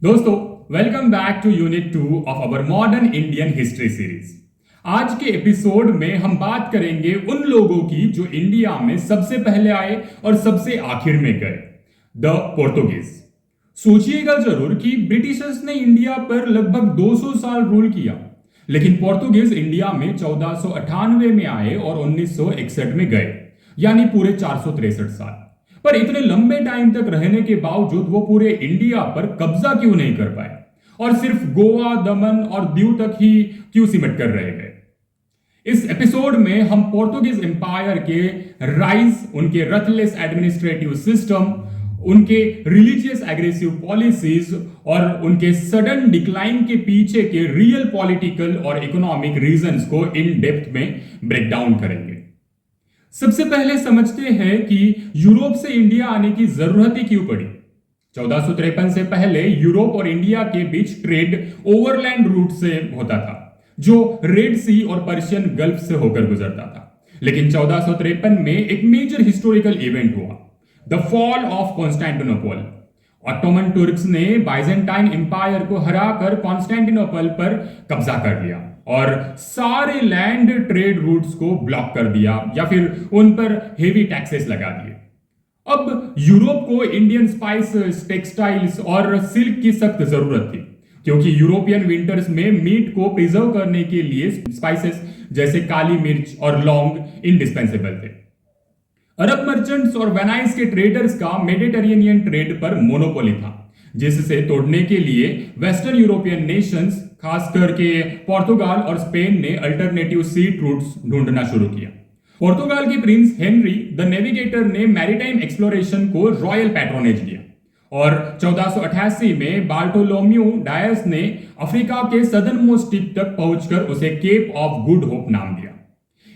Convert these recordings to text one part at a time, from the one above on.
दोस्तों, welcome back to unit 2 of our modern Indian history series. आज के episode में हम बात करेंगे उन लोगों की जो इंडिया में सबसे पहले आए और सबसे आखिर में गए, द पोर्तुगीज। सोचिएगा जरूर कि ब्रिटिशर्स ने इंडिया पर लगभग 200 साल रूल किया, लेकिन पोर्तुगीज इंडिया में 1498 में आए और 1961 में गए, यानी पूरे 463 साल। पर इतने लंबे टाइम तक रहने के बावजूद वो पूरे इंडिया पर कब्जा क्यों नहीं कर पाए और सिर्फ गोवा, दमन और दीव तक ही क्यों सिमट कर रह गए? इस एपिसोड में हम पोर्तुगीज एम्पायर के राइज, उनके रथलेस एडमिनिस्ट्रेटिव सिस्टम, उनके रिलीजियस एग्रेसिव पॉलिसीज और उनके सडन डिक्लाइन के पीछे के रियल पॉलिटिकल और इकोनॉमिक रीजंस को इन डेप्थ में ब्रेक डाउन करेंगे। सबसे पहले समझते हैं कि यूरोप से इंडिया आने की जरूरत ही क्यों पड़ी। 1453 से पहले यूरोप और इंडिया के बीच ट्रेड ओवरलैंड रूट से होता था, जो रेड सी और पर्शियन गल्फ से होकर गुजरता था। लेकिन 1453 में एक मेजर हिस्टोरिकल इवेंट हुआ, the fall of Constantinople. Ottoman Turks ने बाइजेंटाइन एम्पायर को हराकर कॉन्स्टेंटिनोपल पर कब्जा कर लिया और सारे लैंड ट्रेड रूट्स को ब्लॉक कर दिया या फिर उन पर हेवी टैक्सेस लगा दिए। अब यूरोप को इंडियन स्पाइसेस, टेक्सटाइल्स और सिल्क की सख्त जरूरत थी, क्योंकि यूरोपियन विंटर्स में मीट को प्रिजर्व करने के लिए स्पाइसेस जैसे काली मिर्च और लौंग इंडिस्पेंसेबल थे। अरब मर्चेंट्स और वेनाइस के ट्रेडर्स का मेडिटेरेनियन ट्रेड पर मोनोपोली था, जिससे तोड़ने के लिए वेस्टर्न यूरोपियन नेशंस, खास करके पोर्तुगाल और स्पेन ने अल्टरनेटिव सी रूट्स ढूंढना शुरू किया। पोर्तुगाल के प्रिंस हेनरी द नेविगेटर ने मैरीटाइम एक्सप्लोरेशन को रॉयल पैट्रोनेज दिया और 1488 में बार्टोलोम्यू डायस ने अफ्रीका के सदर्न मोस्ट टिप तक पहुंचकर उसे केप ऑफ गुड होप नाम दिया।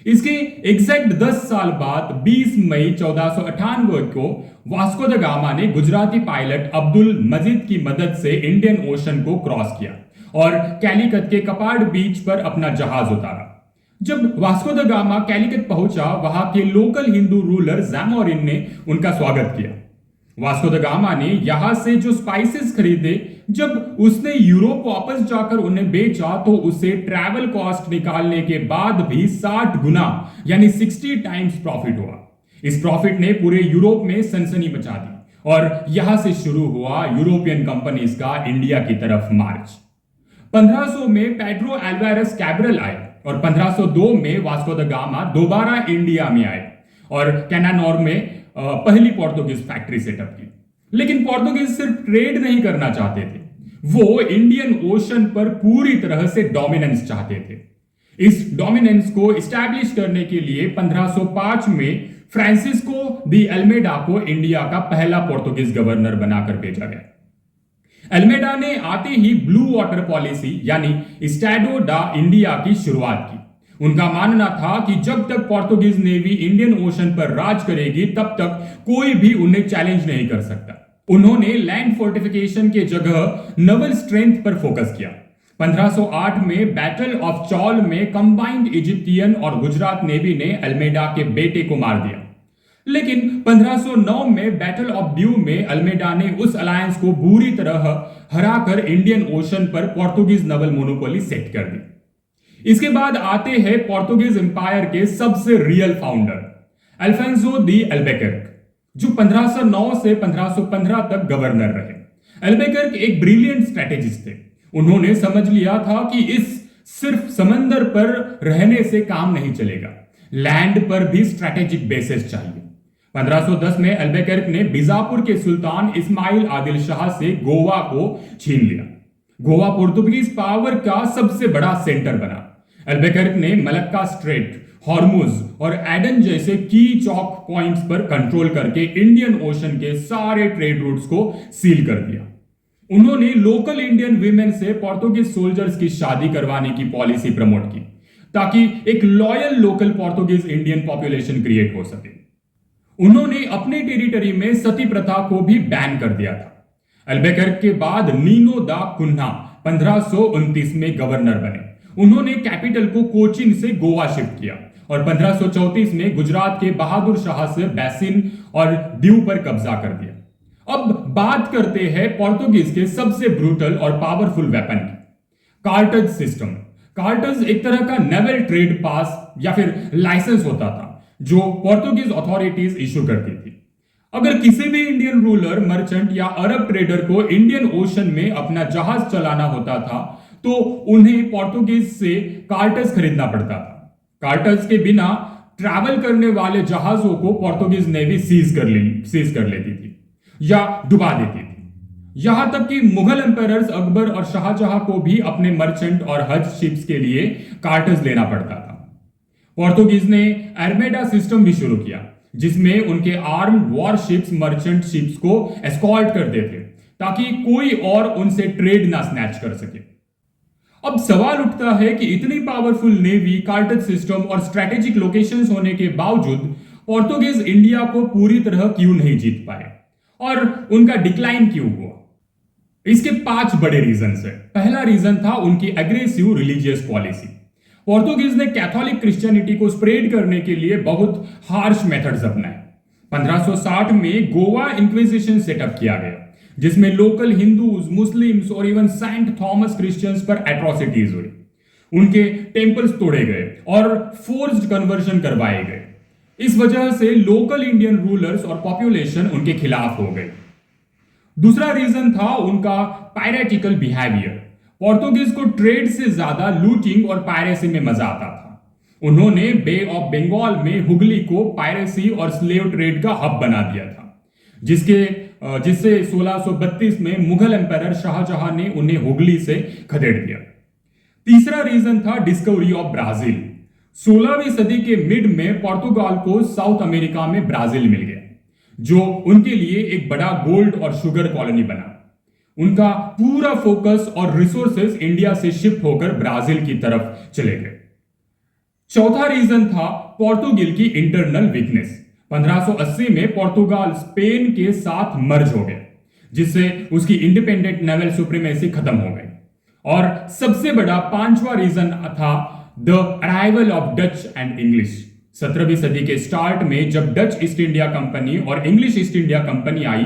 इसके एग्जैक्ट 10 साल बाद 20 मई 1498 को वास्को द गामा ने गुजराती पायलट अब्दुल मजीद की मदद से इंडियन ओशन को क्रॉस किया और कैलिकट के कपाड़ बीच पर अपना जहाज उतारा। जब वास्को द गामा कैलिकट पहुंचा, वहां के लोकल हिंदू रूलर जैमोरिन ने उनका स्वागत किया। वास्को द गामा ने यहां से जो स्पाइसेस खरीदे, जब उसने यूरोप वापस जाकर उन्हें बेचा तो उसे ट्रैवल कॉस्ट निकालने के बाद भी 60 गुना यानी 60 टाइम्स प्रॉफिट हुआ। इस प्रॉफिट ने पूरे यूरोप में सनसनी मचा दी और यहां से शुरू हुआ यूरोपियन कंपनीज का इंडिया की तरफ मार्च। 1500 में पेड्रो अल्वारेस कैब्रल आए और 1502 में वास्को द गामा दोबारा इंडिया में आए और कैनानोर में पहली पोर्तुगीज फैक्ट्री सेटअप की। लेकिन पोर्तुगीज सिर्फ ट्रेड नहीं करना चाहते थे, वो इंडियन ओशन पर पूरी तरह से डोमिनेंस चाहते थे। इस डोमिनेंस को एस्टैब्लिश करने के लिए 1505 में फ्रांसिस्को दी अल्मेडा को इंडिया का पहला पोर्तुगीज गवर्नर बनाकर भेजा गया। अल्मेडा ने आते ही ब्लू वाटर पॉलिसी यानी स्टैडो डा इंडिया की शुरुआत की। उनका मानना था कि जब तक पोर्तुगीज नेवी इंडियन ओशन पर राज करेगी, तब तक कोई भी उन्हें चैलेंज नहीं कर सकता। उन्होंने लैंड फोर्टिफिकेशन के जगह नवल स्ट्रेंथ पर फोकस किया। 1508 में बैटल ऑफ चौल में कंबाइंड इजिप्टियन और गुजरात नेवी ने अल्मेडा के बेटे को मार दिया। लेकिन 1509 में बैटल ऑफ दीव में अल्मेडा ने उस अलायंस को बुरी तरह हराकर इंडियन ओशन पर पोर्तुगीज नवल मोनोपोली सेट कर दी। इसके बाद आते हैं पोर्तुगीज एम्पायर के सबसे रियल फाउंडर अल्फोंसो दी अल्बुकर्क, जो 1509 से 1515 तक गवर्नर रहे। अल्बुकर्क एक ब्रिलियंट स्ट्रेटेजिस्ट थे। उन्होंने समझ लिया था कि इस सिर्फ समंदर पर रहने से काम नहीं चलेगा, लैंड पर भी स्ट्रेटेजिक बेसिस चाहिए। 1510 में अल्बुकर्क ने बीजापुर के सुल्तान इस्माइल आदिल शाह से गोवा को छीन लिया। गोवा पोर्तुगीज पावर का सबसे बड़ा सेंटर बना। अल्बुकर्क ने मलक्का स्ट्रेट, हॉर्मुज और एडन जैसे की चौक पॉइंट्स पर कंट्रोल करके इंडियन ओशन के सारे ट्रेड रूट्स को सील कर दिया। उन्होंने लोकल इंडियन विमेन से पोर्तुगीज सोल्जर्स की शादी करवाने की पॉलिसी प्रमोट की, ताकि एक loyal local Portuguese Indian population create हो सके। उन्होंने अपने टेरिटरी में सती प्रथा को भी बैन कर दिया था। अल्बुकर्क के बाद नीनो दा कुन्हा 1529 में गवर्नर बने। उन्होंने कैपिटल को कोचीन से गोवा शिफ्ट किया और 1534 में गुजरात के बहादुर शाह से बैसिन और दीव पर कब्जा कर दिया। अब बात करते हैं पोर्तुगीज के सबसे ब्रूटल और पावरफुल वेपन की, कार्टज सिस्टम। कार्टज एक तरह का नेवल ट्रेड पास या फिर लाइसेंस होता था जो पोर्तुगीज अथॉरिटीज इशू करती थी। अगर किसी भी इंडियन रूलर, मर्चेंट या अरब ट्रेडर को इंडियन ओशन में अपना जहाज चलाना होता था तो उन्हें पोर्तुगीज से कार्टज खरीदना पड़ता था। कार्टज के बिना ट्रैवल करने वाले जहाजों को पोर्तुगीज नेवी सीज कर लेती थी या डुबा देती थी। यहां तक कि मुगल एम्पायर्स अकबर और शाहजहां को भी अपने मर्चेंट और हज शिप्स के लिए कार्टज लेना पड़ता था। पोर्तुगीज ने आर्मेडा सिस्टम भी शुरू किया जिसमें उनके आर्म्ड वॉरशिप्स मर्चेंट शिप्स को एस्कॉर्ट करते थे ताकि कोई और उनसे ट्रेड ना स्नैच कर सके। अब सवाल उठता है कि इतनी पावरफुल नेवी, कार्टज सिस्टम और स्ट्रेटेजिक लोकेशंस होने के बावजूद पोर्तुगीज इंडिया को पूरी तरह क्यों नहीं जीत पाए और उनका डिक्लाइन क्यों हुआ? इसके 5 बड़े रीजंस है। पहला रीजन था उनकी एग्रेसिव रिलीजियस पॉलिसी। पोर्तुगीज ने कैथोलिक क्रिश्चियनिटी को स्प्रेड करने के लिए बहुत हार्श मेथड्स अपनाए। 1560 में गोवा इंक्विजिशन सेटअप किया गया जिसमें लोकल हिंदूज, मुस्लिम्स और इवन सेंट थॉमस क्रिश्चियंस पर एट्रोसिटीज हुई। उनके टेम्पल्स तोड़े गए और फोर्स्ड कन्वर्जन करवाए गए। इस वजह से लोकल इंडियन रूलर्स और पॉपुलेशन उनके खिलाफ हो गई। दूसरा रीजन था उनका पायरेटिकल बिहेवियर। पोर्तुगीज को ट्रेड से ज्यादा लूटिंग और पायरेसी में मजा आता था। उन्होंने बे ऑफ बंगाल में हुगली को पायरेसी और स्लेव ट्रेड का हब बना दिया था जिससे 1632 में मुगल एम्पायर शाहजहां ने उन्हें हुगली से खदेड़ दिया। तीसरा रीजन था डिस्कवरी ऑफ ब्राजील। 16वीं सदी के मिड में पोर्तुगाल को साउथ अमेरिका में ब्राजील मिल गया जो उनके लिए एक बड़ा गोल्ड और शुगर कॉलोनी बना। उनका पूरा फोकस और रिसोर्सेस इंडिया से शिफ्ट होकर ब्राजील की तरफ चले गए। चौथा रीजन था पोर्तुगीज की इंटरनल वीकनेस। 1580 में पोर्तुगाल स्पेन के साथ मर्ज हो गया जिससे उसकी इंडिपेंडेंट नेवल सुप्रीमेसी खत्म हो गई। और सबसे बड़ा 5वां रीजन था the arrival of Dutch and English. 17वीं सदी के स्टार्ट में जब डच ईस्ट इंडिया कंपनी और इंग्लिश ईस्ट इंडिया कंपनी आई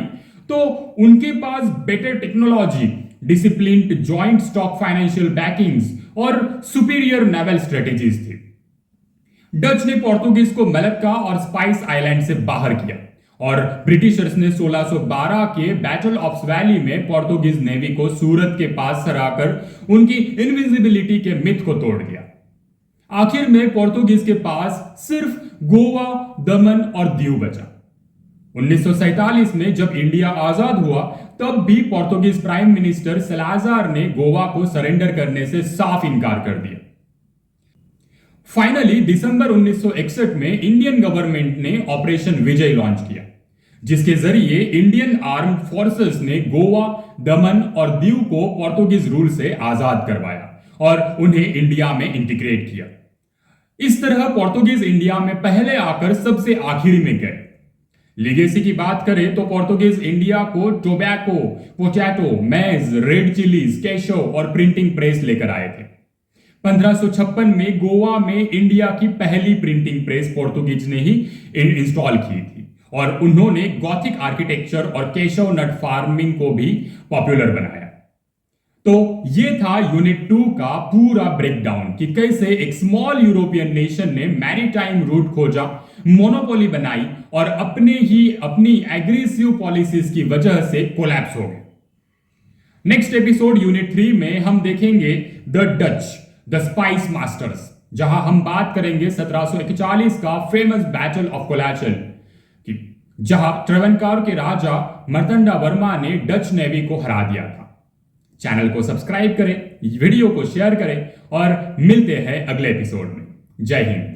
तो उनके पास better technology, disciplined joint stock financial backings और सुपीरियर नेवल स्ट्रेटेजीज थी। डच ने पोर्तुगीज को मलक्का और स्पाइस आइलैंड से बाहर किया और ब्रिटिशर्स ने 1612 के बैटल ऑफ वैली में पोर्तुगीज नेवी को सूरत के पास हराकर उनकी इनविजिबिलिटी के मिथ को तोड़ दिया। आखिर में पोर्तुगीज के पास सिर्फ गोवा, दमन और दीव बचा। 1947 में जब इंडिया आजाद हुआ तब भी पोर्तुगीज प्राइम मिनिस्टर सलाजार ने गोवा को सरेंडर करने से साफ इनकार कर दिया। फाइनली दिसंबर 1961 में इंडियन गवर्नमेंट ने ऑपरेशन विजय लॉन्च किया जिसके जरिए इंडियन आर्म्ड फोर्सेस ने गोवा, दमन और दीव को पोर्तुगीज रूल से आजाद करवाया और उन्हें इंडिया में इंटीग्रेट किया। इस तरह पोर्तुगीज इंडिया में पहले आकर सबसे आखिरी में गए। लीगेसी की बात करें तो पोर्तुगीज इंडिया को टोबैको, पोटैटो, मेज, रेड चिलीज, केशव और प्रिंटिंग प्रेस लेकर आए थे। 1556 में गोवा में इंडिया की पहली प्रिंटिंग प्रेस पोर्तुगीज ने ही इंस्टॉल की थी और उन्होंने गॉथिक आर्किटेक्चर और केशव नट फार्मिंग को भी पॉपुलर बनाया। तो ये था यूनिट 2 का पूरा ब्रेकडाउन कि कैसे एक स्मॉल यूरोपियन नेशन ने मैरीटाइम रूट खोजा, मोनोपोली बनाई और अपनी एग्रेसिव पॉलिसीज की वजह से कोलैप्स हो गए। नेक्स्ट एपिसोड यूनिट 3 में हम देखेंगे the Dutch, the spice masters, जहां हम बात करेंगे 1741 का फेमस बैटल ऑफ कोलाचल की, जहां ट्रेवनकोर के राजा मर्तंडा वर्मा ने डच नेवी को हरा दिया था। चैनल को सब्सक्राइब करें, वीडियो को शेयर करें और मिलते हैं अगले एपिसोड में। जय हिंद।